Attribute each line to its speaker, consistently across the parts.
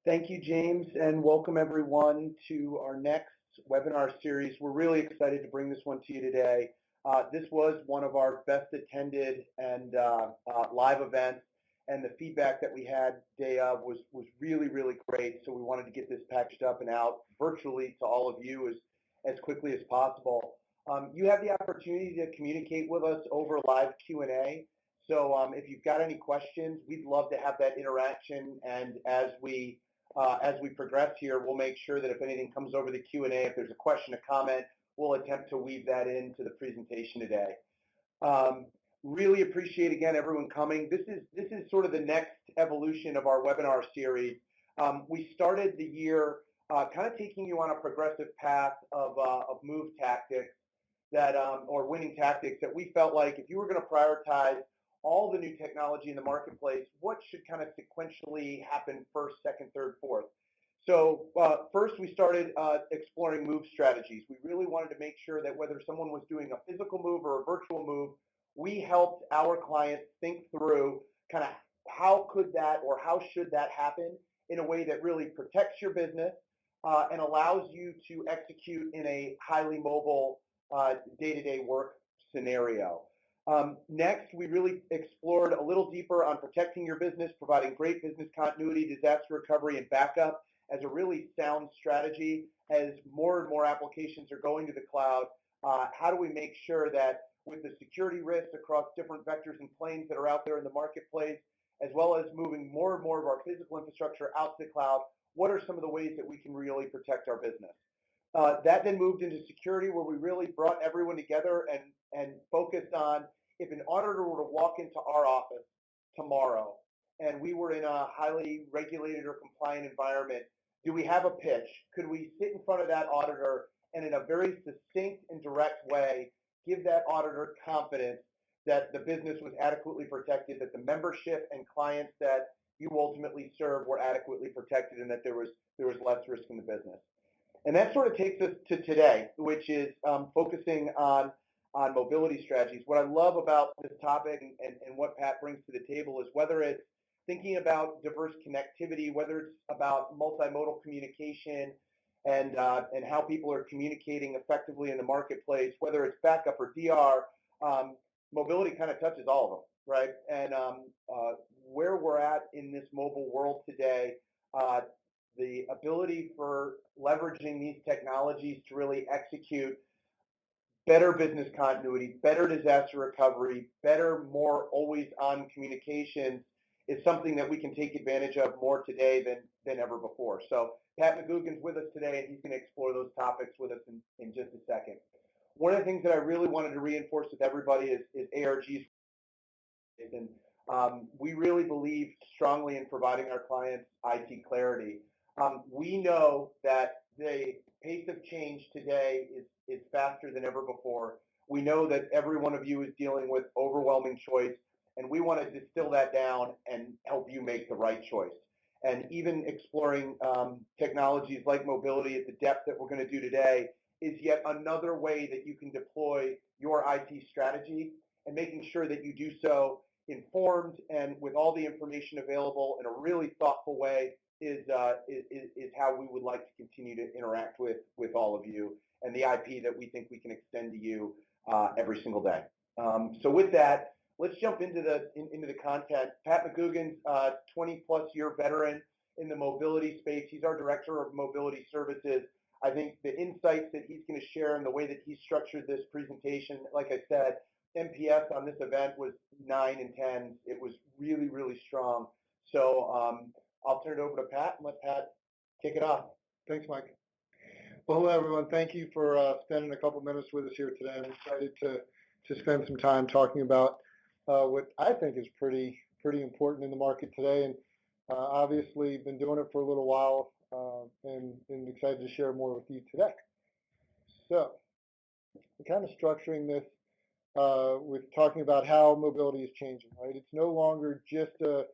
Speaker 1: Thank you, James, and welcome everyone to our next webinar series. We're really excited to bring this one to you today. This was one of our best attended and live events, and the feedback that we had day of was really, really great. So we wanted to get this packaged up and out virtually to all of you as quickly as possible. You have the opportunity to communicate with us over live Q&A. So if you've got any questions, we'd love to have that interaction, and as we progress here, we'll make sure that if anything comes over the Q&A, if there's a question, a comment, we'll attempt to weave that into the presentation today. Really appreciate, again, everyone coming. This is sort of the next evolution of our webinar series. We started the year kind of taking you on a progressive path of move tactics or winning tactics that we felt like if you were going to prioritize all the new technology in the marketplace, what should kind of sequentially happen first, second, third, fourth? So first we started exploring move strategies. We really wanted to make sure that whether someone was doing a physical move or a virtual move, we helped our clients think through kind of how could that or how should that happen in a way that really protects your business and allows you to execute in a highly mobile day-to-day work scenario. Next, we really explored a little deeper on protecting your business, providing great business continuity, disaster recovery, and backup as a really sound strategy. As more and more applications are going to the cloud, how do we make sure that with the security risks across different vectors and planes that are out there in the marketplace, as well as moving more and more of our physical infrastructure out to the cloud, what are some of the ways that we can really protect our business? That then moved into security, where we really brought everyone together and focused on if an auditor were to walk into our office tomorrow and we were in a highly regulated or compliant environment, do we have a pitch? Could we sit in front of that auditor and in a very succinct and direct way give that auditor confidence that the business was adequately protected, that the membership and clients that you ultimately serve were adequately protected, and that there was less risk in the business? And that sort of takes us to today, which is focusing on mobility strategies. What I love about this topic and what Pat brings to the table is whether it's thinking about diverse connectivity, whether it's about multimodal communication and how people are communicating effectively in the marketplace, whether it's backup or DR, mobility kind of touches all of them, right? And where we're at in this mobile world today, the ability for leveraging these technologies to really execute better business continuity, better disaster recovery, better, more always-on communications is something that we can take advantage of more today than ever before. So Pat McGugan's with us today, and he's going to explore those topics with us in just a second. One of the things that I really wanted to reinforce with everybody is ARG's. And we really believe strongly in providing our clients IT clarity. We know that the pace of change today is faster than ever before. We know that every one of you is dealing with overwhelming choice, and we want to distill that down and help you make the right choice. And even exploring technologies like mobility at the depth that we're going to do today is yet another way that you can deploy your IT strategy, and making sure that you do so informed and with all the information available in a really thoughtful way is how we would like to continue to interact with all of you, and the IP that we think we can extend to you every single day. So with that, let's jump into the content. Pat McGugan's 20-plus year veteran in the mobility space. He's our Director of Mobility Services. I think the insights that he's going to share and the way that he structured this presentation, like I said, NPS on this event was 9 and 10. It was really, really strong. So I'll turn it over to Pat and let Pat kick it off.
Speaker 2: Thanks, Mike. Well, hello, everyone. Thank you for spending a couple minutes with us here today. I'm excited to spend some time talking about what I think is pretty important in the market today, and obviously been doing it for a little while, and excited to share more with you today. So I'm kind of structuring this with talking about how mobility is changing, right? It's no longer just a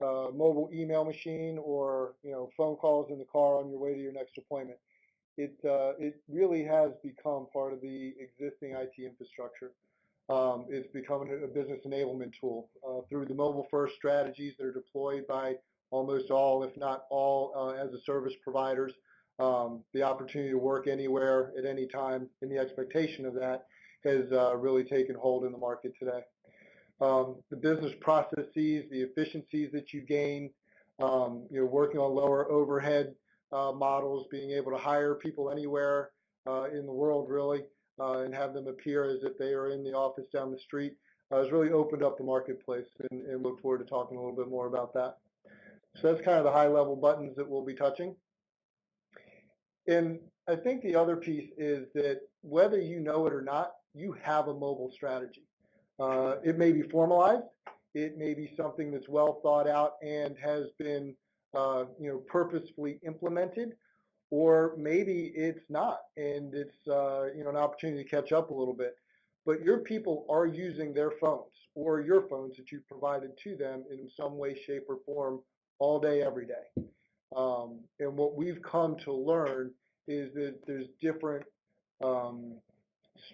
Speaker 2: mobile email machine or phone calls in the car on your way to your next appointment. It really has become part of the existing IT infrastructure. It's becoming a business enablement tool through the mobile first strategies that are deployed by almost all, if not all, as a service providers. The opportunity to work anywhere at any time and the expectation of that has really taken hold in the market today. The business processes, the efficiencies that you gain, working on lower overhead models, being able to hire people anywhere in the world really, and have them appear as if they are in the office down the street, has really opened up the marketplace, and look forward to talking a little bit more about that. So that's kind of the high level buttons that we'll be touching. And I think the other piece is that whether you know it or not, you have a mobile strategy. It may be formalized. It may be something that's well thought out and has been, purposefully implemented, or maybe it's not, and it's, an opportunity to catch up a little bit. But your people are using their phones or your phones that you've provided to them in some way, shape, or form all day, every day. And what we've come to learn is that there's different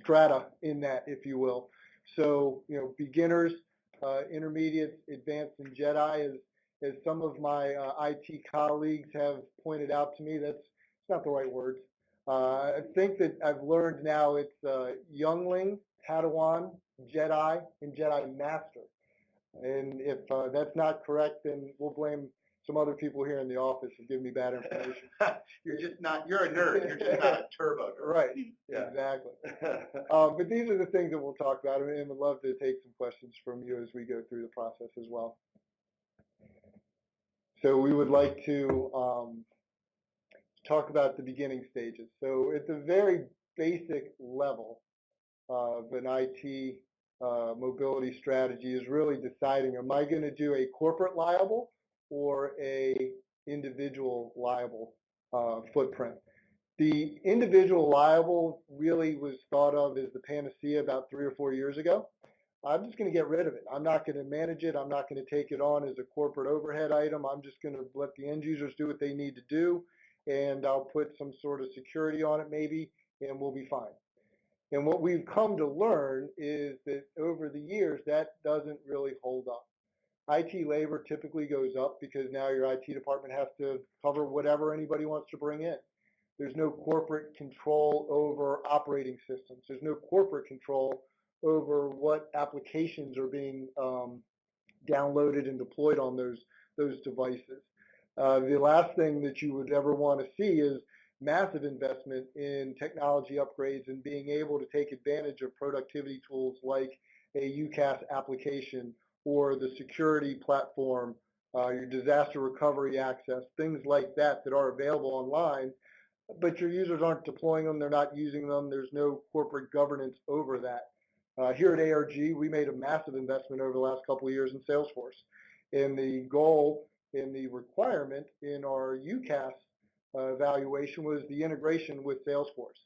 Speaker 2: strata in that, if you will. So, beginners, intermediate, advanced, and Jedi, as some of my IT colleagues have pointed out to me, it's not the right words. I think that I've learned now it's youngling, Padawan, Jedi, and Jedi Master. And if that's not correct, then we'll blame some other people here in the office who give me bad information.
Speaker 1: You're a nerd. You're just not a turbo nerd.
Speaker 2: Right,
Speaker 1: Yeah.
Speaker 2: exactly. But these are the things that we'll talk about, and would love to take some questions from you as we go through the process as well. So we would like to talk about the beginning stages. So at the very basic level of an IT mobility strategy is really deciding, am I going to do a corporate liable or a individual liable footprint? The individual liable really was thought of as the panacea about 3 or 4 years ago. I'm just going to get rid of it. I'm not going to manage it. I'm not going to take it on as a corporate overhead item. I'm just going to let the end users do what they need to do, and I'll put some sort of security on it maybe, and we'll be fine. And what we've come to learn is that over the years, that doesn't really hold up. IT labor typically goes up because now your IT department has to cover whatever anybody wants to bring in. There's no corporate control over operating systems. There's no corporate control over what applications are being downloaded and deployed on those devices. The last thing that you would ever want to see is massive investment in technology upgrades and being able to take advantage of productivity tools like a UCaaS application or the security platform, your disaster recovery access, things like that that are available online, but your users aren't deploying them, they're not using them, there's no corporate governance over that. Here at ARG, we made a massive investment over the last couple of years in Salesforce. And the goal and the requirement in our UCaaS evaluation was the integration with Salesforce.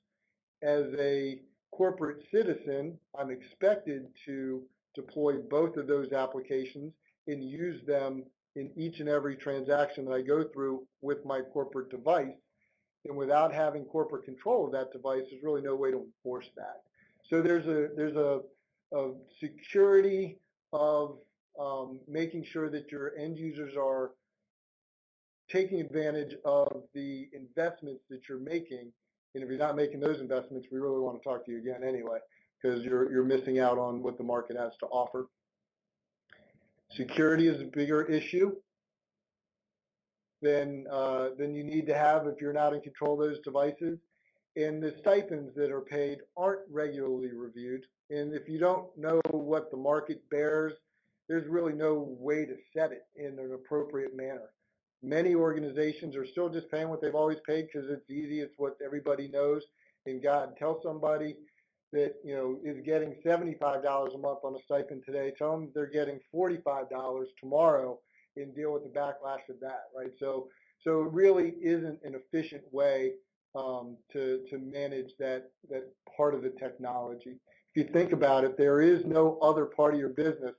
Speaker 2: As a corporate citizen, I'm expected to deploy both of those applications and use them in each and every transaction that I go through with my corporate device. And without having corporate control of that device, there's really no way to enforce that. So there's a security of making sure that your end users are taking advantage of the investments that you're making. And if you're not making those investments, we really want to talk to you again anyway, because you're missing out on what the market has to offer. Security is a bigger issue than you need to have if you're not in control of those devices. And the stipends that are paid aren't regularly reviewed. And if you don't know what the market bears, there's really no way to set it in an appropriate manner. Many organizations are still just paying what they've always paid because it's easy, it's what everybody knows. And God, tell somebody that is getting $75 a month on a stipend today, tell them they're getting $45 tomorrow, and deal with the backlash of that, right? So it really isn't an efficient way to manage that part of the technology. If you think about it, there is no other part of your business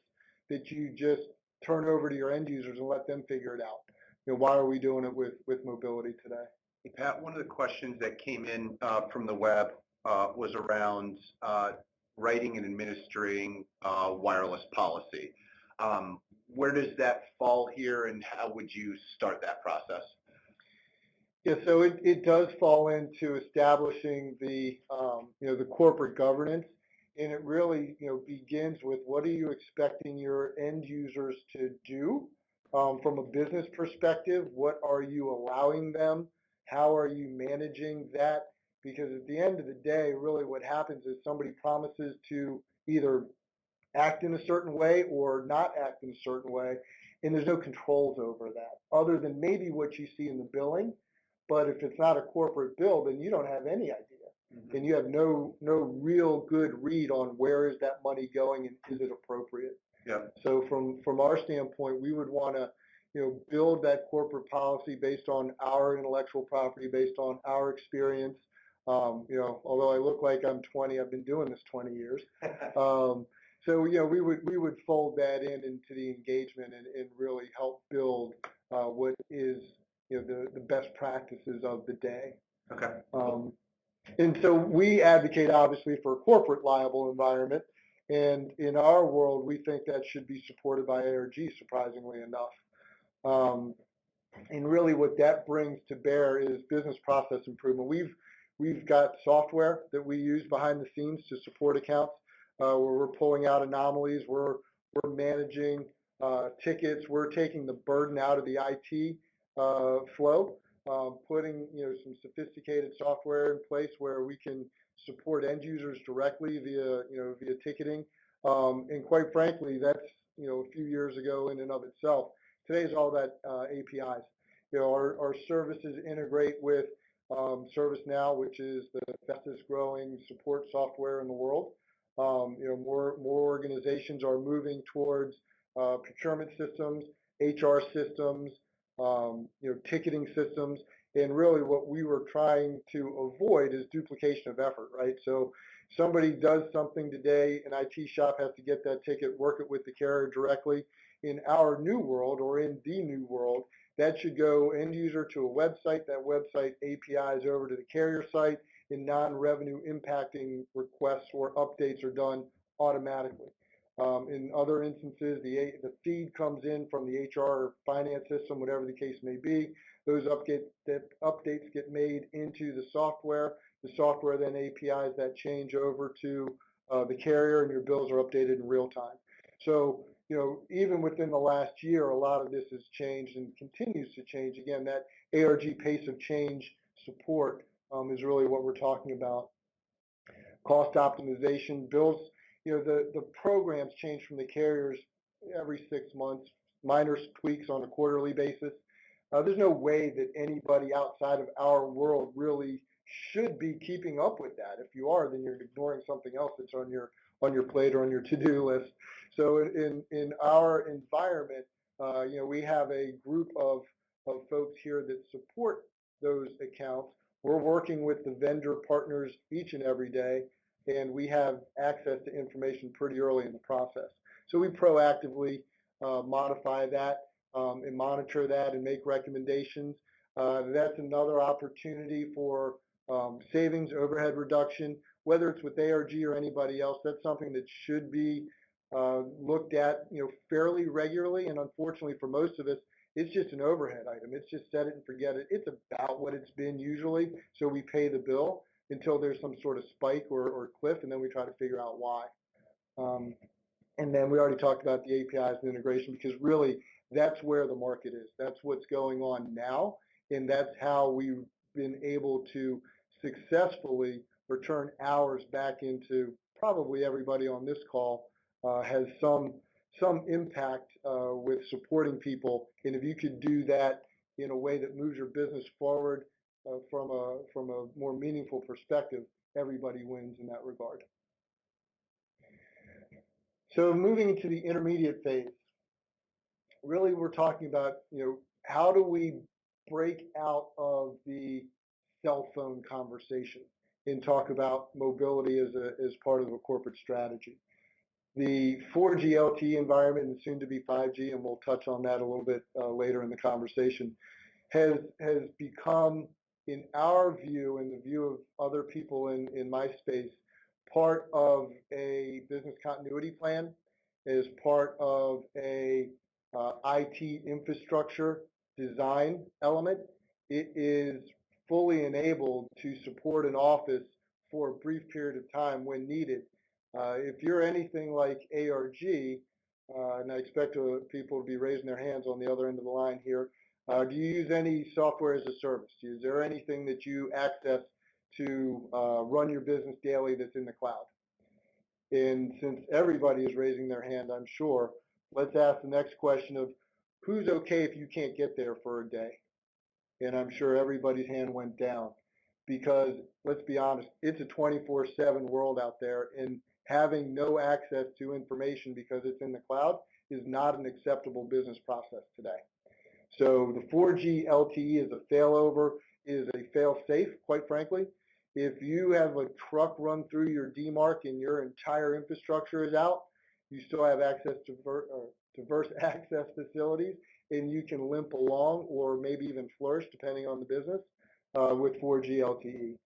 Speaker 2: that you just turn over to your end users and let them figure it out. Why are we doing it with mobility today?
Speaker 1: Hey, Pat, one of the questions that came in from the web was around writing and administering wireless policy. where does that fall here, and how would you start that process?
Speaker 2: Yeah, so it does fall into establishing the the corporate governance, and it really begins with what are you expecting your end users to do from a business perspective? What are you allowing them? How are you managing that? Because at the end of the day, really what happens is somebody promises to either act in a certain way or not act in a certain way, and there's no controls over that other than maybe what you see in the billing. But if it's not a corporate bill, then you don't have any idea, and you have no real good read on where is that money going and is it appropriate.
Speaker 1: Yeah.
Speaker 2: So from our standpoint, we would want to build that corporate policy based on our intellectual property, based on our experience. Although I look like I'm 20, I've been doing this 20 years. So we would fold that into the engagement and really help build what is the best practices of the day.
Speaker 1: Okay.
Speaker 2: And so we advocate obviously for a corporate liable environment, and in our world we think that should be supported by ARG, surprisingly enough. And really what that brings to bear is business process improvement. We've got software that we use behind the scenes to support accounts where we're pulling out anomalies, we're managing tickets, we're taking the burden out of the IT flow, putting some sophisticated software in place where we can support end users directly via ticketing. And quite frankly, that's a few years ago in and of itself. Today's all about APIs. Our services integrate with ServiceNow, which is the fastest growing support software in the world. More organizations are moving towards procurement systems, HR systems, ticketing systems, and really what we were trying to avoid is duplication of effort, right? So somebody does something today, an IT shop has to get that ticket, work it with the carrier directly. In our new world, or in the new world, that should go end user to a website. That website APIs over to the carrier site, and non-revenue impacting requests or updates are done automatically. In other instances, the feed comes in from the HR or finance system, whatever the case may be. Those updates get made into the software. The software then APIs that change over to the carrier, and your bills are updated in real time. So even within the last year, a lot of this has changed and continues to change. Again, that ARG pace of change support is really what we're talking about. Cost optimization, bills, the programs change from the carriers every 6 months, minor tweaks on a quarterly basis. There's no way that anybody outside of our world really should be keeping up with that. If you are, then you're ignoring something else that's on your plate or on your to-do list. So in our environment, we have a group of folks here that support those accounts. We're working with the vendor partners each and every day, and we have access to information pretty early in the process. So we proactively modify that and monitor that and make recommendations. That's another opportunity for savings, overhead reduction, whether it's with ARG or anybody else. That's something that should be looked at fairly regularly, and unfortunately for most of us, it's just an overhead item. It's just set it and forget it. It's about what it's been usually, so we pay the bill until there's some sort of spike or cliff, and then we try to figure out why. And then we already talked about the APIs and integration, because really that's where the market is. That's what's going on now, and that's how we've been able to successfully return hours back into, probably everybody on this call has some impact with supporting people. And if you could do that in a way that moves your business forward from a more meaningful perspective, everybody wins in that regard. So moving into the intermediate phase, really we're talking about, how do we break out of the cell phone conversation and talk about mobility as part of a corporate strategy. The 4G LTE environment, and soon to be 5G, and we'll touch on that a little bit later in the conversation, has become, in our view and the view of other people in my space, part of a business continuity plan, as part of a IT infrastructure design element. It is fully enabled to support an office for a brief period of time when needed. If you're anything like ARG, and I expect people to be raising their hands on the other end of the line here, do you use any software as a service? Is there anything that you access to run your business daily that's in the cloud? And since everybody is raising their hand, I'm sure, let's ask the next question of who's okay if you can't get there for a day? And I'm sure everybody's hand went down because let's be honest, it's a 24/7 world out there, and having no access to information because it's in the cloud is not an acceptable business process today. So the 4G LTE is a failover, is a fail-safe, quite frankly. If you have a truck run through your DMARC and your entire infrastructure is out, you still have access to diverse access facilities, and you can limp along or maybe even flourish, depending on the business, with 4G LTE.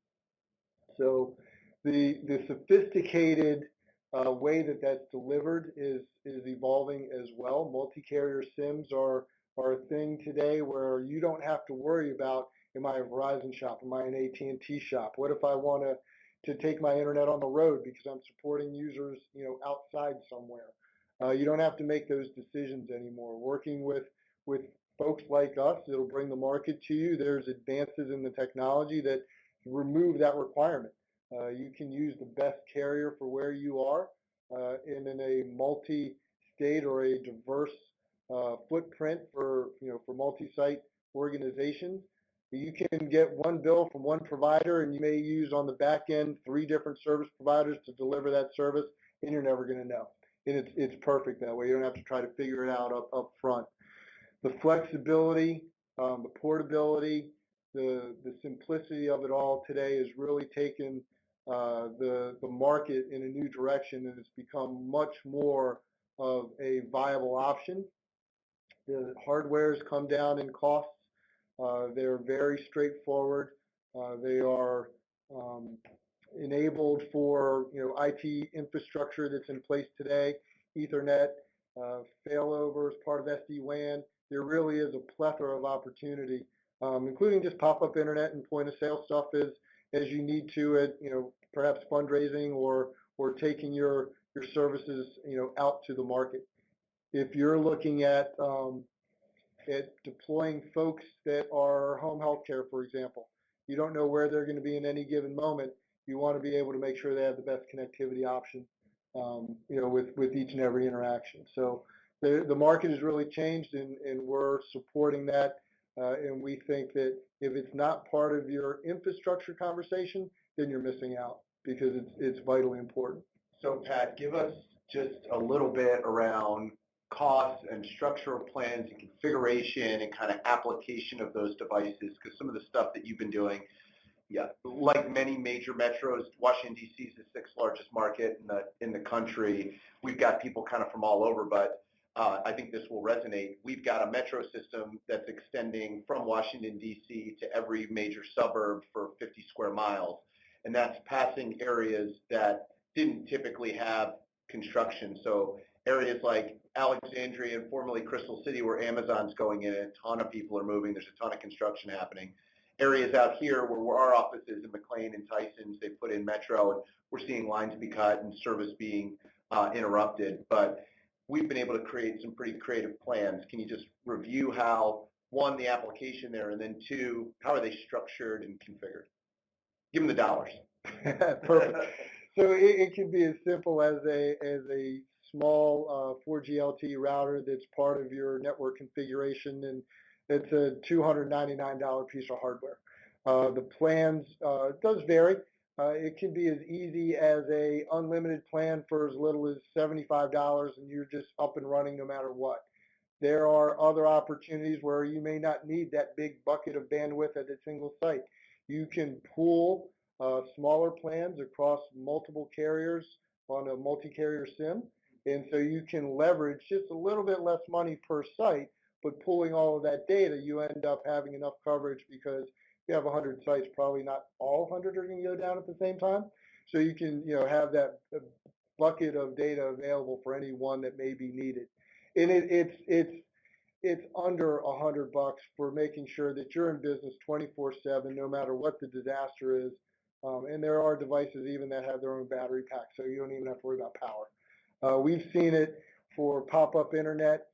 Speaker 2: So the sophisticated way that that's delivered is evolving as well. Multi-carrier SIMs are a thing today where you don't have to worry about, am I a Verizon shop, am I an AT&T shop? What if I want to take my internet on the road because I'm supporting users, outside somewhere? You don't have to make those decisions anymore. Working with folks like us, it'll bring the market to you. There's advances in the technology that remove that requirement. You can use the best carrier for where you are, and in a multi-state or a diverse footprint for multi-site organizations. You can get one bill from one provider, and you may use on the back end 3 different service providers to deliver that service, and you're never going to know. And it's perfect that way. You don't have to try to figure it out up front. The flexibility, the portability, the simplicity of it all today has really taken the market in a new direction, and it's become much more of a viable option. The hardware has come down in costs. They're very straightforward. They are enabled for IT infrastructure that's in place today, Ethernet, failover as part of SD-WAN. There really is a plethora of opportunity, including just pop-up internet and point-of-sale stuff as you need to at perhaps fundraising or taking your services out to the market. If you're looking at deploying folks that are home health care, for example, you don't know where they're going to be in any given moment. You want to be able to make sure they have the best connectivity option, with each and every interaction. So the market has really changed, and we're supporting that. And we think that if it's not part of your infrastructure conversation, then you're missing out because it's vitally important.
Speaker 1: So Pat, give us just a little bit around costs and structure of plans and configuration and kind of application of those devices, because some of the stuff that you've been doing, yeah, like many major metros, Washington D.C. is the 6th largest market in the country. We've got people kind of from all over, but I think this will resonate. We've got a metro system that's extending from Washington D.C. to every major suburb for 50 square miles, and that's passing areas that didn't typically have construction. So areas like Alexandria and formerly Crystal City, where Amazon's going in, a ton of people are moving. There's a ton of construction happening. Areas out here where our office is in McLean and Tysons, they put in Metro, and we're seeing lines be cut and service being interrupted. But we've been able to create some pretty creative plans. Can you just review how, one, the application there, and then 2, how are they structured and configured? Give them the dollars.
Speaker 2: Perfect. So it can be as simple as a small 4G LTE router that's part of your network configuration, and it's a $299 piece of hardware. The plans does vary. It can be as easy as a unlimited plan for as little as $75, and you're just up and running no matter what. There are other opportunities where you may not need that big bucket of bandwidth at a single site. You can pool smaller plans across multiple carriers on a multi-carrier SIM, and so you can leverage just a little bit less money per site, but pulling all of that data, you end up having enough coverage because if you have 100 sites, probably not all 100 are going to go down at the same time. So you can have that bucket of data available for any one that may be needed. And it's it's under $100 for making sure that you're in business 24/7, no matter what the disaster is. And there are devices even that have their own battery pack, so you don't even have to worry about power. We've seen it for pop-up internet.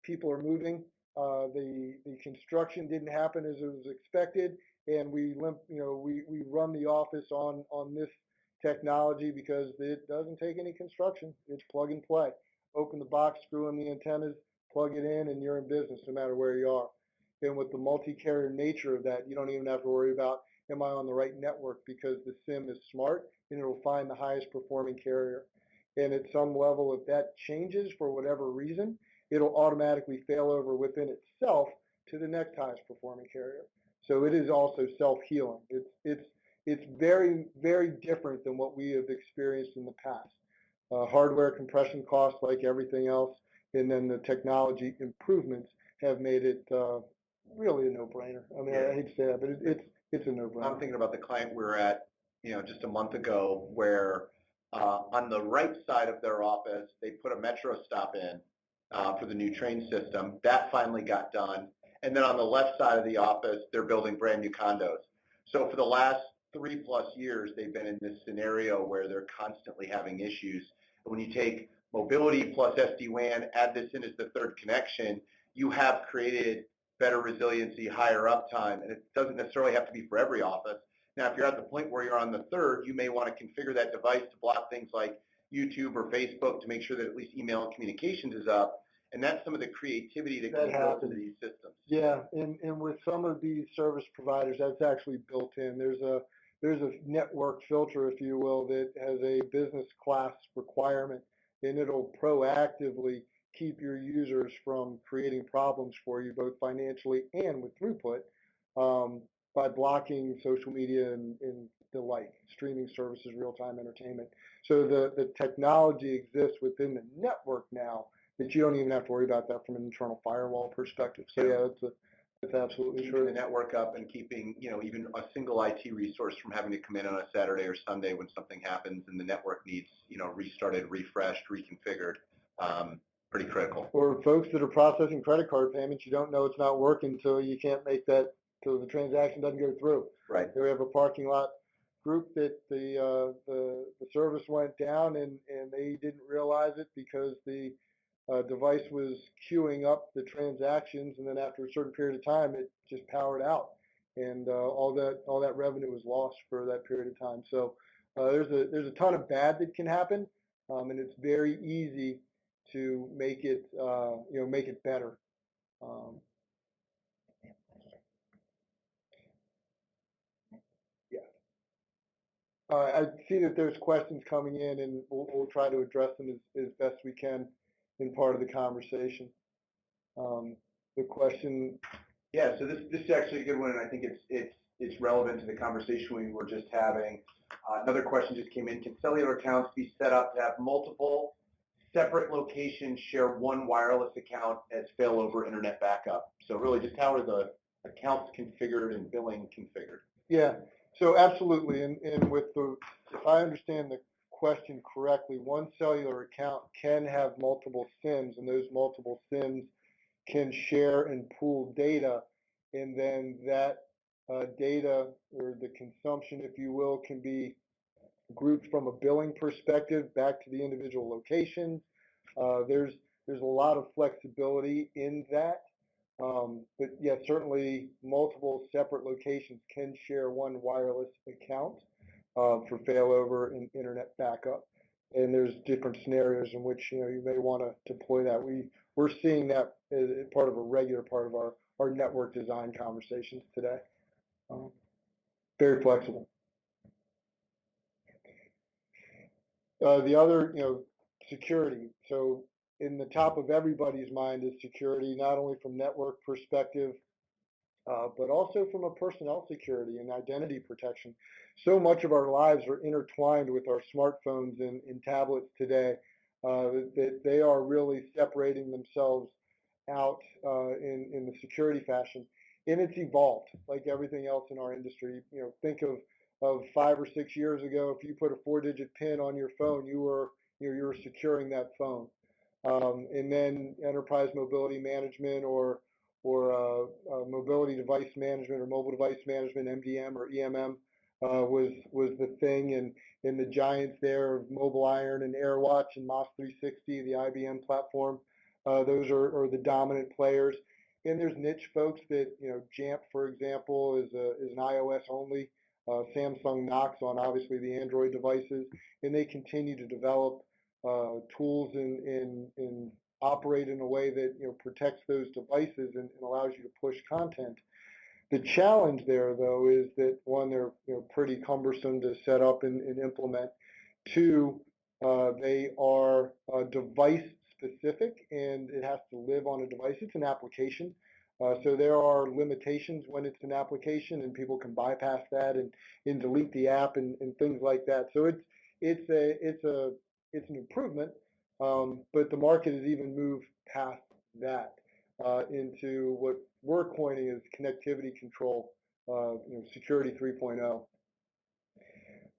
Speaker 2: People are moving. The construction didn't happen as it was expected, and we run the office on this technology because it doesn't take any construction. It's plug and play. Open the box, screw in the antennas, plug it in, and you're in business no matter where you are. And with the multi-carrier nature of that, you don't even have to worry about, am I on the right network, because the SIM is smart and it'll find the highest performing carrier. And at some level, if that changes for whatever reason, it'll automatically fail over within itself to the next highest performing carrier. So it is also self-healing. It's very, very different than what we have experienced in the past. Hardware compression costs, like everything else, and then the technology improvements have made it really a no-brainer. I mean, I hate to say that, but it's a no-brainer.
Speaker 1: I'm thinking about the client we were at, just a month ago, where on the right side of their office, they put a metro stop in for the new train system. That finally got done. And then on the left side of the office, they're building brand new condos. So for the last 3+ years, they've been in this scenario where they're constantly having issues. And when you take mobility plus SD-WAN, add this in as the third connection, you have created better resiliency, higher uptime, and it doesn't necessarily have to be for every office. Now, if you're at the point where you're on the third, you may want to configure that device to block things like YouTube or Facebook to make sure that at least email and communications is up. And that's some of the creativity that can be built into these systems.
Speaker 2: Yeah, and with some of these service providers, that's actually built in. There's a network filter, if you will, that has a business class requirement, and it'll proactively keep your users from creating problems for you, both financially and with throughput, by blocking social media and the like, streaming services, real-time entertainment. So the technology exists within the network now that you don't even have to worry about that from an internal firewall perspective. So yeah, that's absolutely
Speaker 1: true. Keeping the network up and keeping, even a single IT resource from having to come in on a Saturday or Sunday when something happens and the network needs, restarted, refreshed, reconfigured. Pretty critical.
Speaker 2: Or folks that are processing credit card payments, you don't know it's not working until you can't make that, till the transaction doesn't go through.
Speaker 1: Right.
Speaker 2: We have a parking lot group that the service went down and they didn't realize it because the device was queuing up the transactions, and then after a certain period of time, it just powered out, and all that revenue was lost for that period of time. So there's a ton of bad that can happen, and it's very easy to make it make it better. I see that there's questions coming in, and we'll try to address them as best we can in part of the conversation. The question.
Speaker 1: Yeah, so this is actually a good one, and I think it's relevant to the conversation we were just having. Another question just came in. Can cellular accounts be set up to have multiple separate locations share one wireless account as failover internet backup? So really, just how are the accounts configured and billing configured?
Speaker 2: Yeah, so absolutely, and if I understand the question correctly, one cellular account can have multiple SIMs, and those multiple SIMs can share and pool data, and then that data, or the consumption, if you will, can be grouped from a billing perspective back to the individual locations. There's a lot of flexibility in that, but yeah, certainly multiple separate locations can share one wireless account for failover and internet backup. And there's different scenarios in which you may want to deploy that. We're seeing that as part of a regular part of our network design conversations today. Very flexible. The other, security. So in the top of everybody's mind is security, not only from network perspective, but also from a personnel security and identity protection. So much of our lives are intertwined with our smartphones and tablets today that they are really separating themselves out in the security fashion. And it's evolved like everything else in our industry. Think of 5 or 6 years ago, if you put a 4-digit PIN on your phone, you were securing that phone. And then enterprise mobility management or mobility device management or mobile device management, MDM or EMM, was the thing. And the giants there of Mobile Iron and AirWatch and MOS 360, the IBM platform, those are the dominant players. And there's niche folks that, Jamf, for example, is an iOS only. Samsung Knox on obviously the Android devices, and they continue to develop tools and operate in a way that protects those devices and allows you to push content. The challenge there, though, is that one, they're pretty cumbersome to set up and implement. Two, they are device specific, and it has to live on a device. It's an application, so there are limitations when it's an application, and people can bypass that and delete the app and things like that. So it's an improvement, but the market has even moved past that into what we're coining as connectivity control, security 3.0.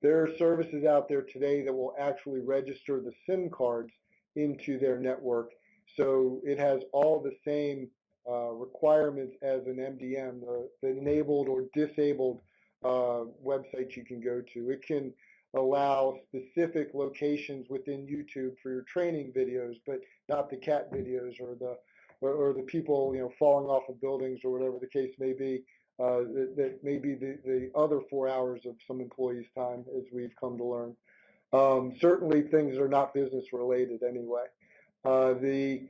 Speaker 2: There are services out there today that will actually register the SIM cards into their network. So it has all the same requirements as an MDM, the enabled or disabled websites you can go to. It can allow specific locations within YouTube for your training videos, but not the cat videos or the people falling off of buildings or whatever the case may be. That may be the other 4 hours of some employees' time, as we've come to learn. Certainly, things are not business related anyway. The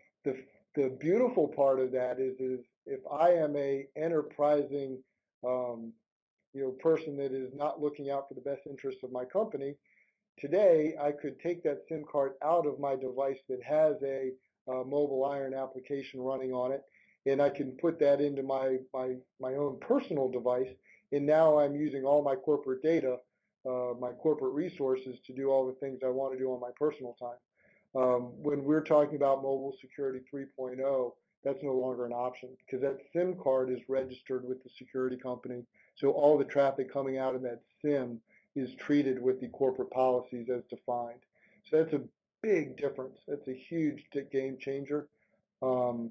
Speaker 2: the beautiful part of that is if I am a enterprising person that is not looking out for the best interests of my company, today, I could take that SIM card out of my device that has a mobile iron application running on it, and I can put that into my own personal device, and now I'm using all my corporate data, my corporate resources to do all the things I want to do on my personal time. When we're talking about mobile security 3.0, that's no longer an option because that SIM card is registered with the security company. So all the traffic coming out of that SIM is treated with the corporate policies as defined. So that's a big difference. That's a huge game changer. Um,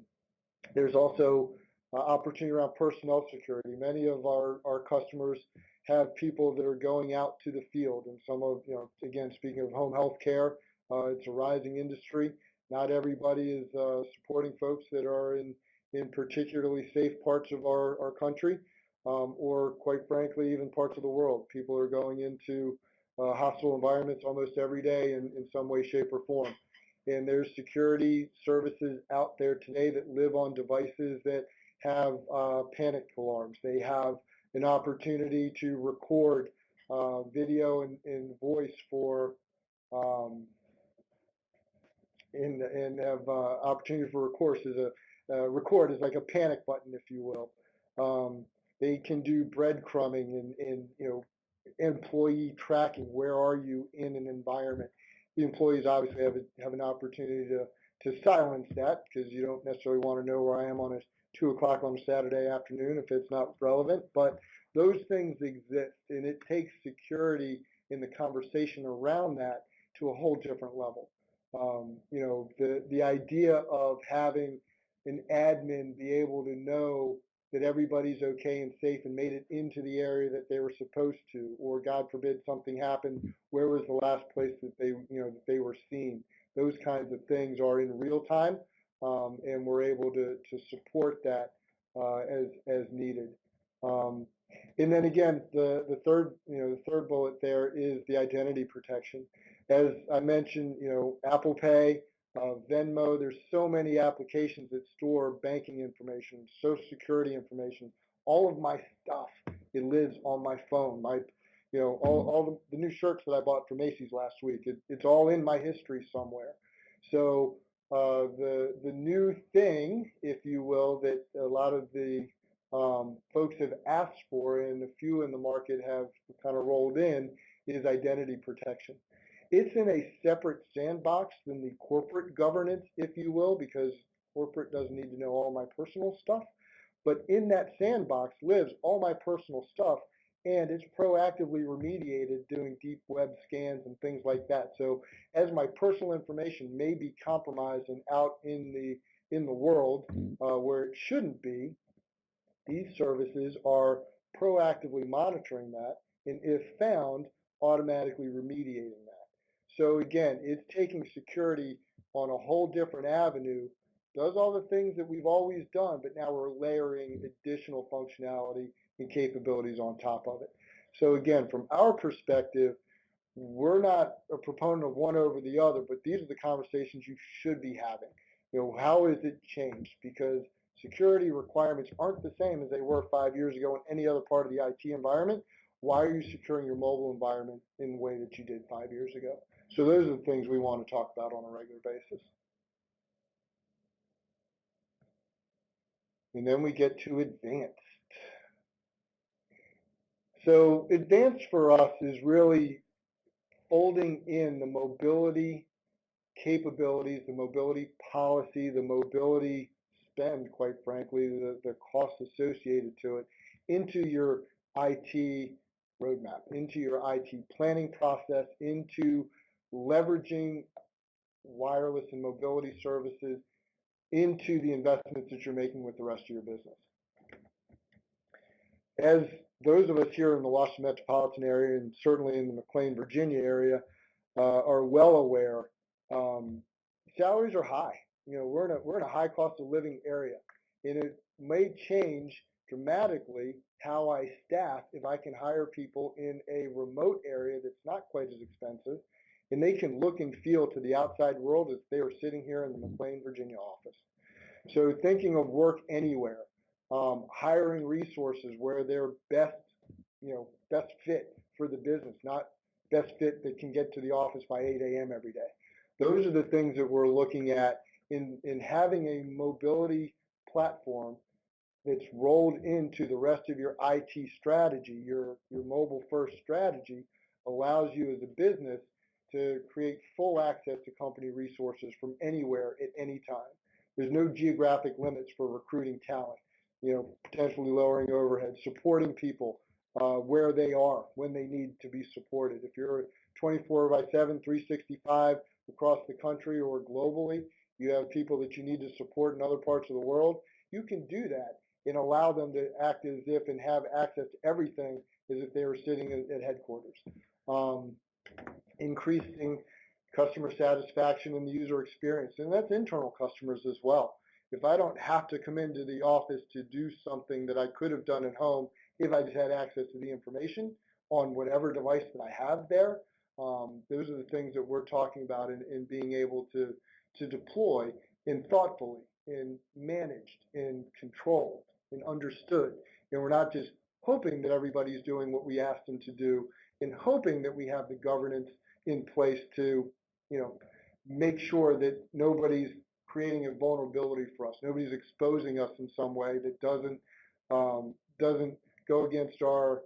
Speaker 2: there's also opportunity around personnel security. Many of our customers have people that are going out to the field, and some of, again, speaking of home health care, it's a rising industry. Not everybody is supporting folks that are in particularly safe parts of our country, or quite frankly, even parts of the world. People are going into hostile environments almost every day in some way, shape, or form. And there's security services out there today that live on devices that have panic alarms. They have an opportunity to record video and voice for um, and have opportunity for recourse as record is like a panic button, if you will. They can do breadcrumbing and employee tracking. Where are you in an environment? The employees obviously have an opportunity to silence that because you don't necessarily want to know where I am on a 2 o'clock on a Saturday afternoon if it's not relevant. But those things exist, and it takes security in the conversation around that to a whole different level. The idea of having an admin be able to know that everybody's okay and safe and made it into the area that they were supposed to, or God forbid something happened, where was the last place that they were seen? Those kinds of things are in real time, and we're able to support that as needed. Um, and then again, the third bullet there is the identity protection. As I mentioned, Apple Pay, Venmo, there's so many applications that store banking information, social security information, all of my stuff. It lives on my phone. All the new shirts that I bought from Macy's last week, it's all in my history somewhere. So the new thing, if you will, that a lot of the folks have asked for and a few in the market have kind of rolled in is identity protection. It's in a separate sandbox than the corporate governance, if you will, because corporate doesn't need to know all my personal stuff. But in that sandbox lives all my personal stuff, and it's proactively remediated doing deep web scans and things like that. So as my personal information may be compromised and out in the world where it shouldn't be, these services are proactively monitoring that, and if found, automatically remediating that. So again, it's taking security on a whole different avenue, does all the things that we've always done, but now we're layering additional functionality and capabilities on top of it. So again, from our perspective, we're not a proponent of one over the other, but these are the conversations you should be having. How has it changed? Because security requirements aren't the same as they were 5 years ago in any other part of the IT environment. Why are you securing your mobile environment in the way that you did 5 years ago? So those are the things we want to talk about on a regular basis. And then we get to advanced. So advanced for us is really folding in the mobility capabilities, the mobility policy, the mobility spend, quite frankly, the costs associated to it, into your IT roadmap, into your IT planning process, into leveraging wireless and mobility services into the investments that you're making with the rest of your business. As those of us here in the Washington metropolitan area and certainly in the McLean, Virginia area are well aware, salaries are high. We're in a high cost of living area, and it may change dramatically how I staff if I can hire people in a remote area that's not quite as expensive, and they can look and feel to the outside world as they were sitting here in the McLean, Virginia office. So thinking of work anywhere, hiring resources where they're best fit for the business, not best fit that can get to the office by 8 a.m. every day. Those are the things that we're looking at in having a mobility platform that's rolled into the rest of your IT strategy. Your mobile first strategy allows you as a business to create full access to company resources from anywhere at any time. There's no geographic limits for recruiting talent, potentially lowering overhead, supporting people where they are when they need to be supported. If you're 24/7, 365 across the country or globally, you have people that you need to support in other parts of the world, you can do that and allow them to act as if and have access to everything as if they were sitting at headquarters. Increasing customer satisfaction and the user experience, and that's internal customers as well. If I don't have to come into the office to do something that I could have done at home if I just had access to the information on whatever device that I have there, those are the things that we're talking about in being able to deploy and thoughtfully and managed and controlled and understood. And we're not just hoping that everybody's doing what we asked them to do and hoping that we have the governance in place to, make sure that nobody's creating a vulnerability for us. Nobody's exposing us in some way that doesn't go against our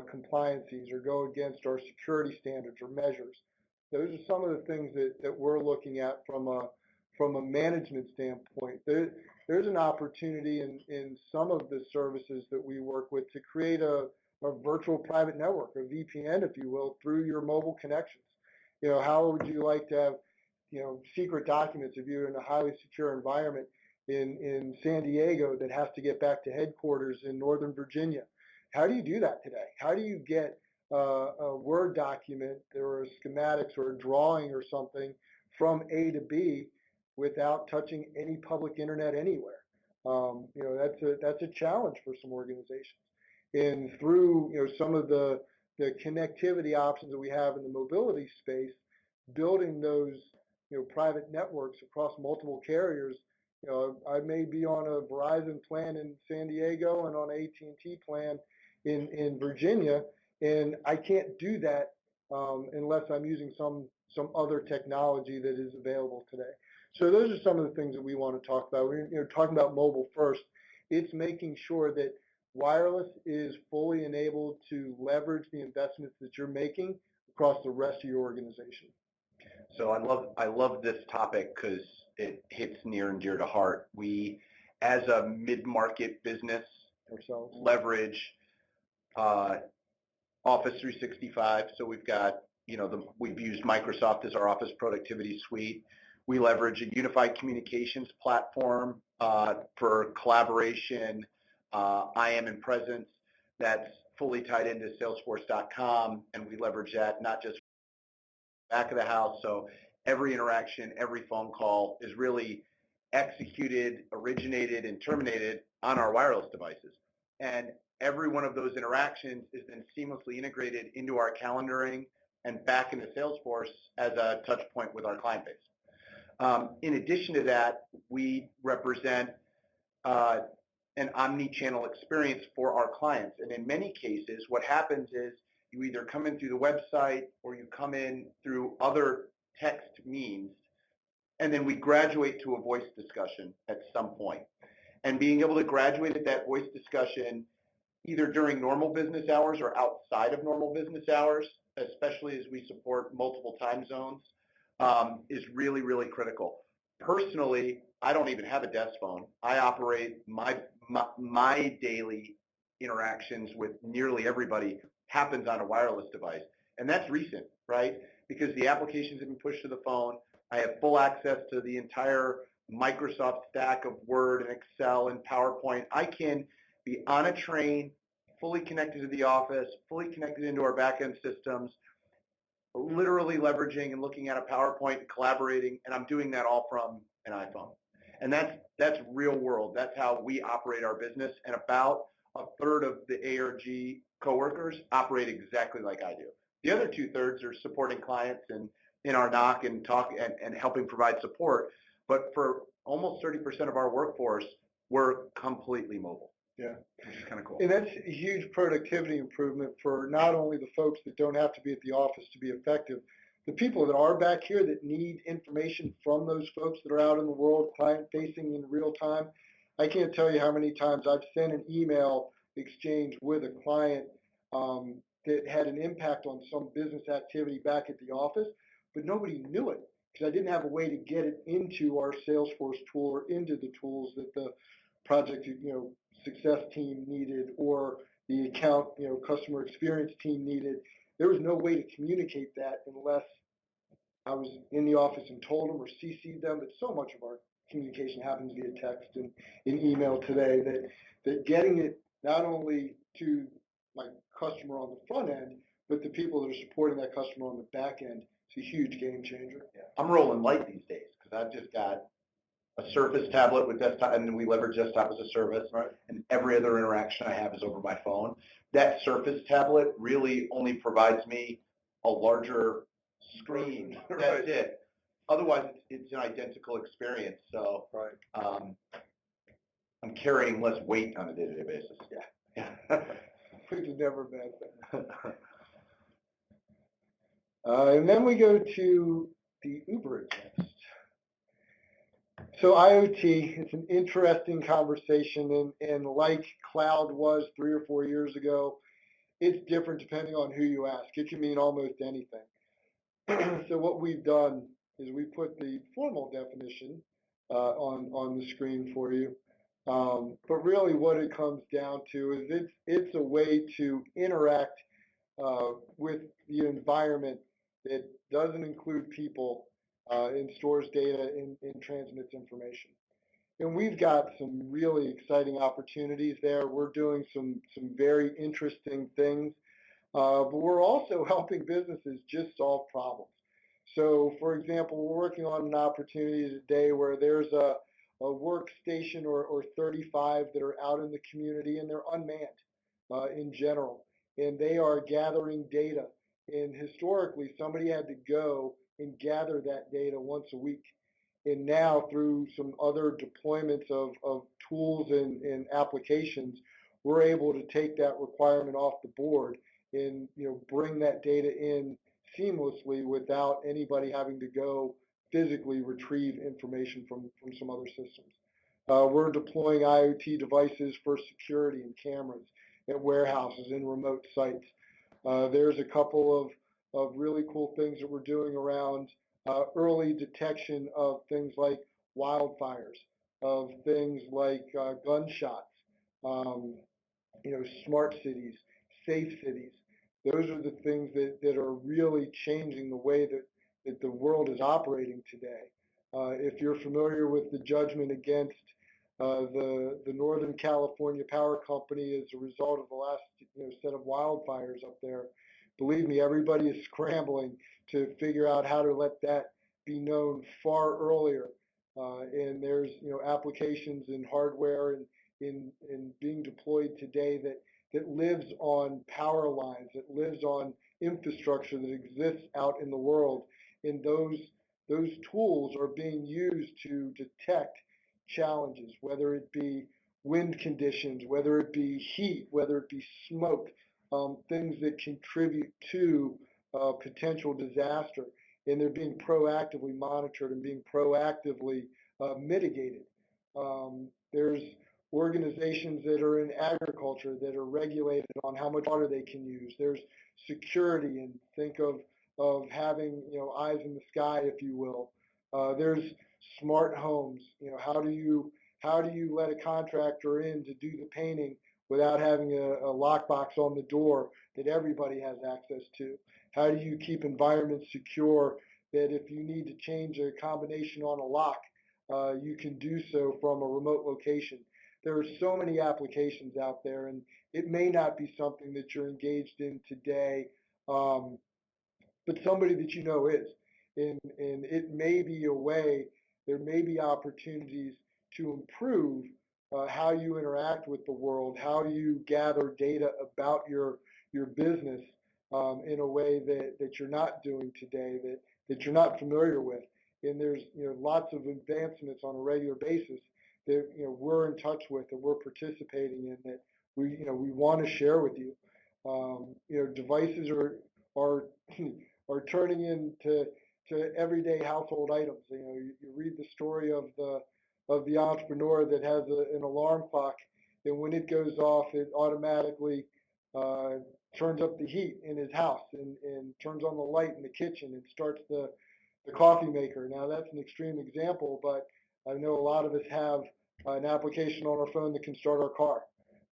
Speaker 2: compliances or go against our security standards or measures. Those are some of the things that we're looking at from a management standpoint. There's an opportunity in some of the services that we work with to create a virtual private network, a VPN, if you will, through your mobile connections. How would you like to have, secret documents if you're in a highly secure environment in San Diego that has to get back to headquarters in Northern Virginia? How do you do that today? How do you get a Word document or schematics or a drawing or something from A to B without touching any public internet anywhere? That's a challenge for some organizations. And through some of the connectivity options that we have in the mobility space, building those private networks across multiple carriers. I may be on a Verizon plan in San Diego and on an AT&T plan in Virginia, and I can't do that unless I'm using some other technology that is available today. So those are some of the things that we want to talk about. We're talking about mobile first. It's making sure that wireless is fully enabled to leverage the investments that you're making across the rest of your organization.
Speaker 1: So I love this topic because it hits near and dear to heart. We, as a mid-market business,
Speaker 2: ourselves
Speaker 1: leverage Office 365. So we've got, we've used Microsoft as our office productivity suite. We leverage a unified communications platform for collaboration, IM and presence that's fully tied into Salesforce.com, and we leverage that not just back of the house. So every interaction, every phone call is really executed, originated, and terminated on our wireless devices. And every one of those interactions is then seamlessly integrated into our calendaring and back into Salesforce as a touch point with our client base. In addition to that, we represent an omni-channel experience for our clients. And in many cases, what happens is you either come in through the website or you come in through other text means, and then we graduate to a voice discussion at some point. And being able to graduate at that voice discussion either during normal business hours or outside of normal business hours, especially as we support multiple time zones, is really, really critical. Personally, I don't even have a desk phone. I operate my daily interactions with nearly everybody happens on a wireless device. And that's recent, right? Because the applications have been pushed to the phone. I have full access to the entire Microsoft stack of Word and Excel and PowerPoint. I can be on a train, fully connected to the office, fully connected into our back-end systems, literally leveraging and looking at a PowerPoint and collaborating, and I'm doing that all from an iPhone. And that's real world. That's how we operate our business, and about a third of the ARG coworkers operate exactly like I do. The other 2/3 are supporting clients and in our knock and talk and helping provide support. But for almost 30% of our workforce, we're completely mobile.
Speaker 2: Yeah.
Speaker 1: Which is kind of cool.
Speaker 2: And that's a huge productivity improvement for not only the folks that don't have to be at the office to be effective, the people that are back here that need information from those folks that are out in the world, client facing in real time. I can't tell you how many times I've sent an email exchange with a client that had an impact on some business activity back at the office, but nobody knew it because I didn't have a way to get it into our Salesforce tool or into the tools that the project, success team needed or the account, customer experience team needed. There was no way to communicate that unless I was in the office and told them or CC'd them. But so much of our communication happens via text and in email today that getting it not only to my customer on the front end, but the people that are supporting that customer on the back end is a huge game changer.
Speaker 1: Yeah. I'm rolling light these days because I've just got a Surface tablet with desktop, and then we leverage desktop as a service,
Speaker 2: right?
Speaker 1: And every other interaction I have is over my phone. That Surface tablet really only provides me a larger screen.
Speaker 2: Right.
Speaker 1: That's it. Otherwise, it's an identical experience. So
Speaker 2: right.
Speaker 1: I'm carrying less weight on a day-to-day basis.
Speaker 2: Yeah. Which is never a bad thing. And then we go to the Uber exist. So IoT, it's an interesting conversation, and like cloud was 3 or 4 years ago, it's different depending on who you ask. It can mean almost anything. So what we've done is we put the formal definition on the screen for you. But really what it comes down to is it's a way to interact with the environment that doesn't include people and stores data and transmits information. And we've got some really exciting opportunities there. We're doing some very interesting things, but we're also helping businesses just solve problems. So, for example, we're working on an opportunity today where there's a workstation or 35 that are out in the community and they're unmanned in general, and they are gathering data. And historically, somebody had to go and gather that data once a week. And now, through some other deployments of tools and applications, we're able to take that requirement off the board and bring that data in seamlessly without anybody having to go physically retrieve information from some other systems. We're deploying IoT devices for security and cameras at warehouses and remote sites. There's a couple of really cool things that we're doing around early detection of things like wildfires, of things like gunshots, smart cities, safe cities. Those are the things that are really changing the way that the world is operating today. If you're familiar with the judgment against the Northern California Power Company as a result of the last set of wildfires up there, believe me, everybody is scrambling to figure out how to let that be known far earlier. And there's applications in hardware and in being deployed today that lives on power lines, that lives on infrastructure that exists out in the world. And those tools are being used to detect challenges, whether it be wind conditions, whether it be heat, whether it be smoke, things that contribute to potential disaster. And they're being proactively monitored and being proactively mitigated. There's organizations that are in agriculture that are regulated on how much water they can use. There's security, and think of having eyes in the sky, if you will. There's smart homes. How do you let a contractor in to do the painting without having a lockbox on the door that everybody has access to? How do you keep environments secure that if you need to change a combination on a lock, you can do so from a remote location? There are so many applications out there, and it may not be something that you're engaged in today, um, but somebody that you know is. And it may be a way, there may be opportunities to improve how you interact with the world, how you gather data about your business in a way that you're not doing today, that you're not familiar with. And there's lots of advancements on a regular basis that we're in touch with, that we're participating in, that we want to share with you. Devices are are turning into everyday household items. You read the story of the entrepreneur that has an alarm clock, and when it goes off, it automatically uh, turns up the heat in his house and turns on the light in the kitchen and starts the coffee maker. Now that's an extreme example, but I know a lot of us have an application on our phone that can start our car.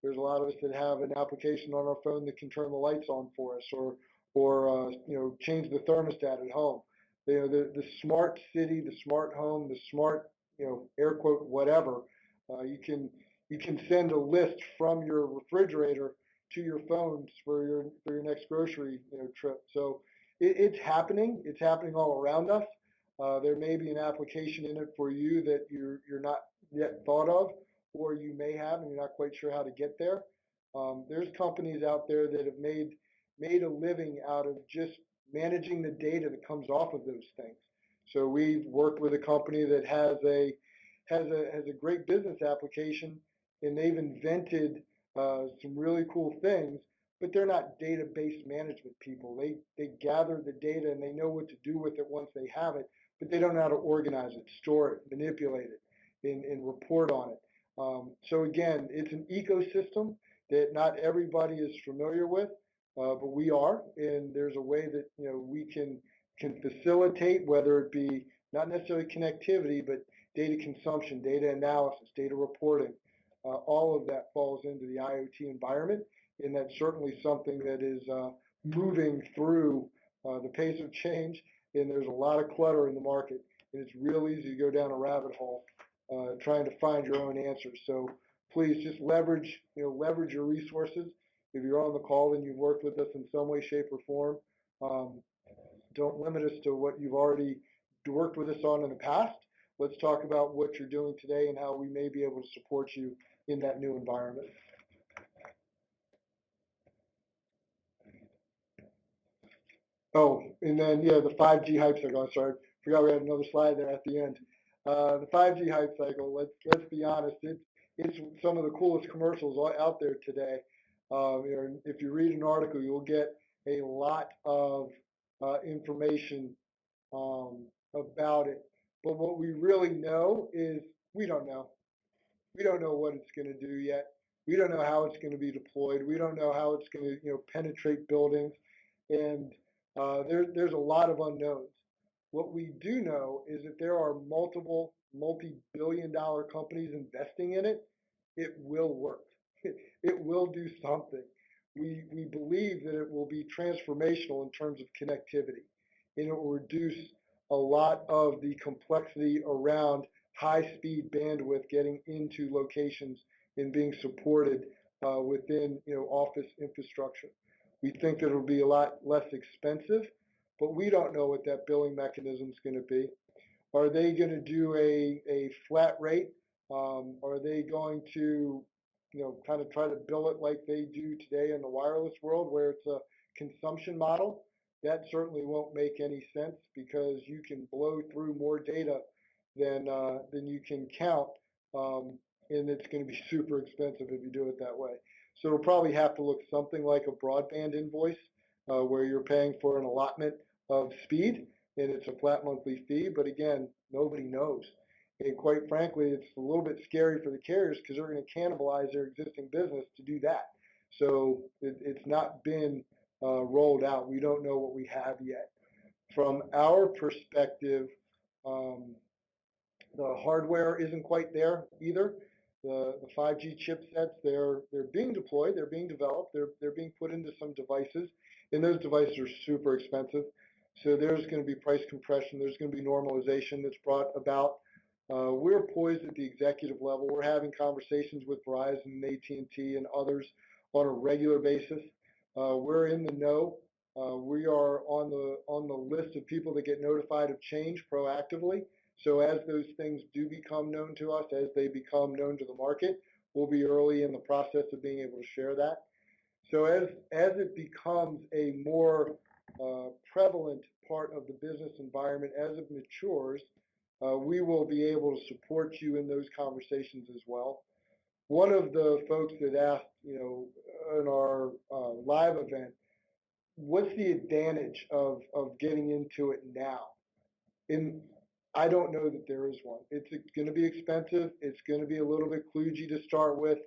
Speaker 2: There's a lot of us that have an application on our phone that can turn the lights on for us, or change the thermostat at home. The smart city, the smart home, the smart air quote whatever. You can send a list from your refrigerator to your phones for your next grocery trip. So it's happening. It's happening all around us. There may be an application in it for you that you're not yet thought of, or you may have, and you're not quite sure how to get there. There's companies out there that have made a living out of just managing the data that comes off of those things. So we've worked with a company that has a great business application, and they've invented some really cool things, but they're not database management people. They gather the data and they know what to do with it once they have it, but they don't know how to organize it, store it, manipulate it, and report on it. So again, it's an ecosystem that not everybody is familiar with, but we are, and there's a way that we can facilitate, whether it be not necessarily connectivity, but data consumption, data analysis, data reporting. All of that falls into the IoT environment, and that's certainly something that is moving through the pace of change. And there's a lot of clutter in the market, and it's real easy to go down a rabbit hole trying to find your own answers. So please just leverage your resources. If you're on the call and you've worked with us in some way, shape, or form, um, don't limit us to what you've already worked with us on in the past. Let's talk about what you're doing today and how we may be able to support you in that new environment. Oh, and then the 5G hype cycle. I'm sorry, forgot we had another slide there at the end. The 5G hype cycle. Let's be honest. It's some of the coolest commercials out there today. If you read an article, you'll get a lot of information about it. But what we really know is we don't know. We don't know what it's going to do yet. We don't know how it's going to be deployed. We don't know how it's going to penetrate buildings, and there's a lot of unknowns. What we do know is that there are multiple multi-billion-dollar companies investing in it. It will work. It will do something. we believe that it will be transformational in terms of connectivity, and it will reduce a lot of the complexity around high-speed bandwidth getting into locations and being supported within office infrastructure. We think that it'll be a lot less expensive, but we don't know what that billing mechanism is going to be. Are they going to do a flat rate? Are they going to, kind of try to bill it like they do today in the wireless world, where it's a consumption model? That certainly won't make any sense because you can blow through more data than you can count, and it's going to be super expensive if you do it that way. So it'll probably have to look something like a broadband invoice, where you're paying for an allotment of speed, and it's a flat monthly fee, but again, nobody knows. And quite frankly, it's a little bit scary for the carriers because they're going to cannibalize their existing business to do that. So it's not been rolled out. We don't know what we have yet. From our perspective, the hardware isn't quite there either. The 5G chipsets, they're being deployed, they're being developed, they're being put into some devices, and those devices are super expensive. So there's going to be price compression. There's going to be normalization that's brought about. We're poised at the executive level. We're having conversations with Verizon and AT&T and others on a regular basis. We're in the know. We are on the list of people that get notified of change proactively. So as those things do become known to us, as they become known to the market, we'll be early in the process of being able to share that. So as it becomes a more prevalent part of the business environment, as it matures, we will be able to support you in those conversations as well. One of the folks that asked, in our live event, what's the advantage of getting into it now? And I don't know that there is one. It's going to be expensive. It's going to be a little bit kludgy to start with.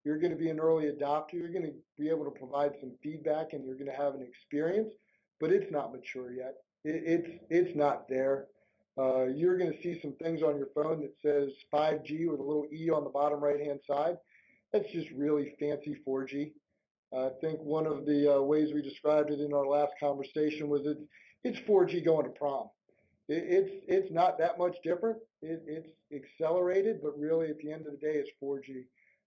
Speaker 2: You're going to be an early adopter. You're going to be able to provide some feedback, and you're going to have an experience, but it's not mature yet. It's not there. You're going to see some things on your phone that says 5G with a little E on the bottom right-hand side. That's just really fancy 4G. I think one of the ways we described it in our last conversation was it's 4G going to prom. It's not that much different. It's accelerated, but really at the end of the day, it's 4G.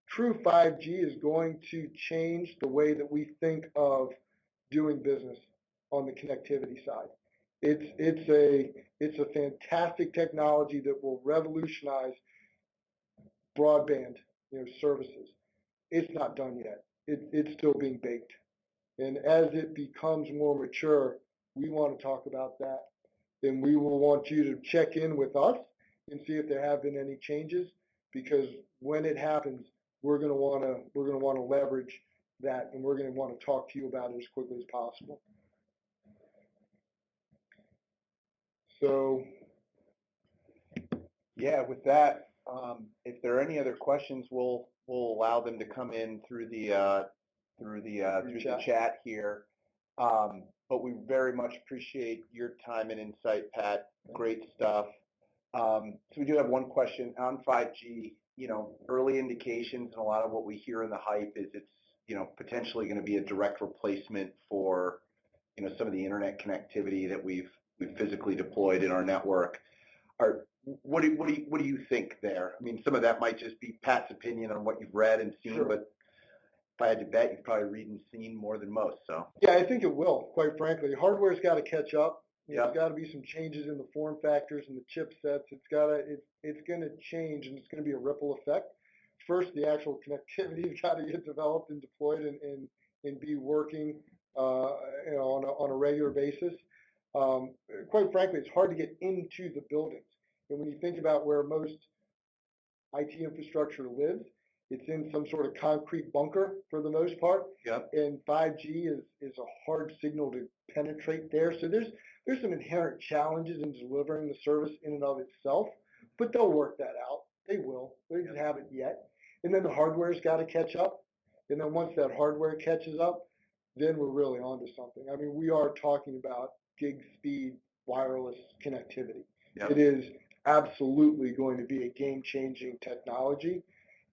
Speaker 2: True 5G is going to change the way that we think of doing business on the connectivity side. It's a fantastic technology that will revolutionize broadband services. It's not done yet. It's still being baked. And as it becomes more mature, we want to talk about that. Then we will want you to check in with us and see if there have been any changes, because when it happens, we're going to want to leverage that, and we're going to want to talk to you about it as quickly as possible. So,
Speaker 1: yeah, with that, if there are any other questions, we'll allow them to come in through the chat here. But we very much appreciate your time and insight, Pat. Great stuff. So we do have one question on 5G. Early indications and a lot of what we hear in the hype is it's potentially going to be a direct replacement for some of the internet connectivity that we've physically deployed in our network. What do you think there? I mean, some of that might just be Pat's opinion on what you've read and seen,
Speaker 2: sure.
Speaker 1: But if I had to bet, you've probably read and seen more than most. So
Speaker 2: yeah, I think it will. Quite frankly, hardware's got to catch up.
Speaker 1: Yep.
Speaker 2: There's got to be some changes in the form factors and the chipsets. It's going to change, and it's going to be a ripple effect. First, the actual connectivity's got to get developed and deployed and be working, on a regular basis. Quite frankly, it's hard to get into the buildings. And when you think about where most IT infrastructure lives, it's in some sort of concrete bunker for the most part.
Speaker 1: Yep.
Speaker 2: And 5G is a hard signal to penetrate there. So there's some inherent challenges in delivering the service in and of itself, but they'll work that out. They will. They just haven't yet. And then the hardware's got to catch up. And then once that hardware catches up, then we're really onto something. I mean, we are talking about gig speed wireless connectivity.
Speaker 1: Yep.
Speaker 2: It is absolutely going to be a game-changing technology.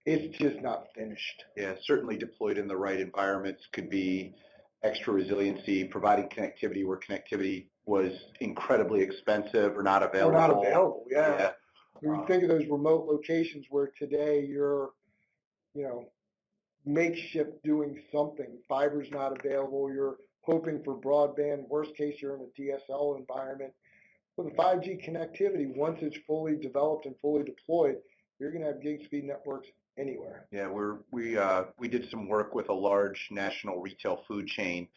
Speaker 2: it's just not finished.
Speaker 1: Yeah, certainly deployed in the right environments could be extra resiliency, providing connectivity where connectivity was incredibly expensive or not available.
Speaker 2: Or not available, yeah.
Speaker 1: Yeah.
Speaker 2: When you think of those remote locations where today you're, you know, makeshift doing something, fiber's not available, you're hoping for broadband, worst case you're in a DSL environment. With the 5G connectivity, once it's fully developed and fully deployed, you're going to have gig speed networks anywhere.
Speaker 1: Yeah, we did some work with a large national retail food chain,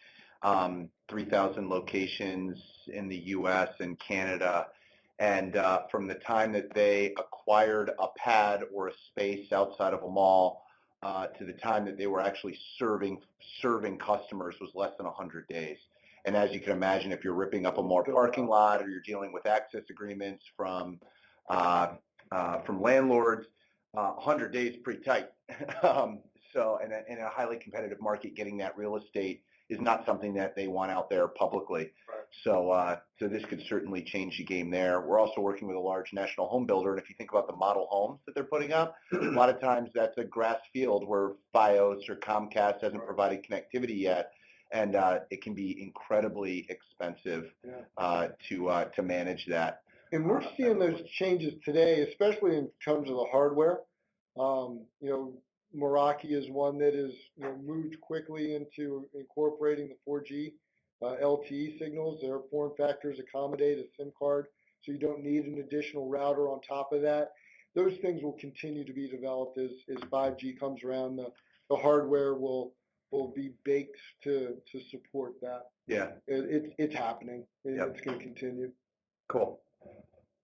Speaker 1: 3,000 locations in the U.S. and Canada, and from the time that they acquired a pad or a space outside of a mall to the time that they were actually serving customers was less than 100 days. And as you can imagine, if you're ripping up a mall parking lot or you're dealing with access agreements from landlords, 100 days is pretty tight. So in a highly competitive market, getting that real estate is not something that they want out there publicly.
Speaker 2: Right.
Speaker 1: So this could certainly change the game there. We're also working with a large national home builder, and if you think about the model homes that they're putting up, a lot of times that's a grass field where Fios or Comcast hasn't provided connectivity yet, and it can be incredibly expensive to manage that.
Speaker 2: And we're seeing those changes today, especially in terms of the hardware. Meraki is one that is moved quickly into incorporating the 4G LTE signals. Their form factors accommodate a SIM card, so you don't need an additional router on top of that. Those things will continue to be developed as 5G comes around. The hardware will be baked to support that.
Speaker 1: Yeah,
Speaker 2: it's happening.
Speaker 1: Yep.
Speaker 2: It's going to continue.
Speaker 1: Cool.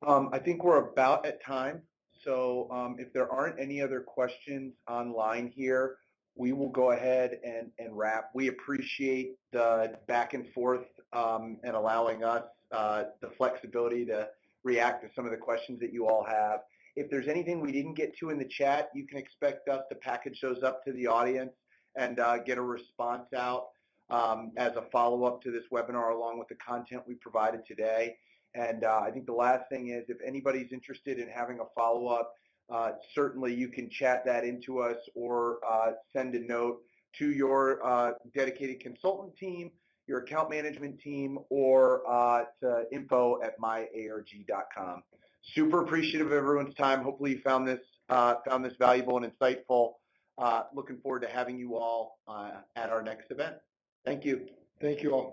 Speaker 1: I think we're about at time. So if there aren't any other questions online here, we will go ahead and wrap. We appreciate the back and forth and allowing us the flexibility to react to some of the questions that you all have. If there's anything we didn't get to in the chat, you can expect us to package those up to the audience and get a response out as a follow-up to this webinar along with the content we provided today. And I think the last thing is if anybody's interested in having a follow-up, certainly you can chat that into us or send a note to your dedicated consultant team, your account management team, or to info@myarg.com. Super appreciative of everyone's time. Hopefully you found this valuable and insightful. Looking forward to having you all at our next event. Thank you.
Speaker 2: Thank you all.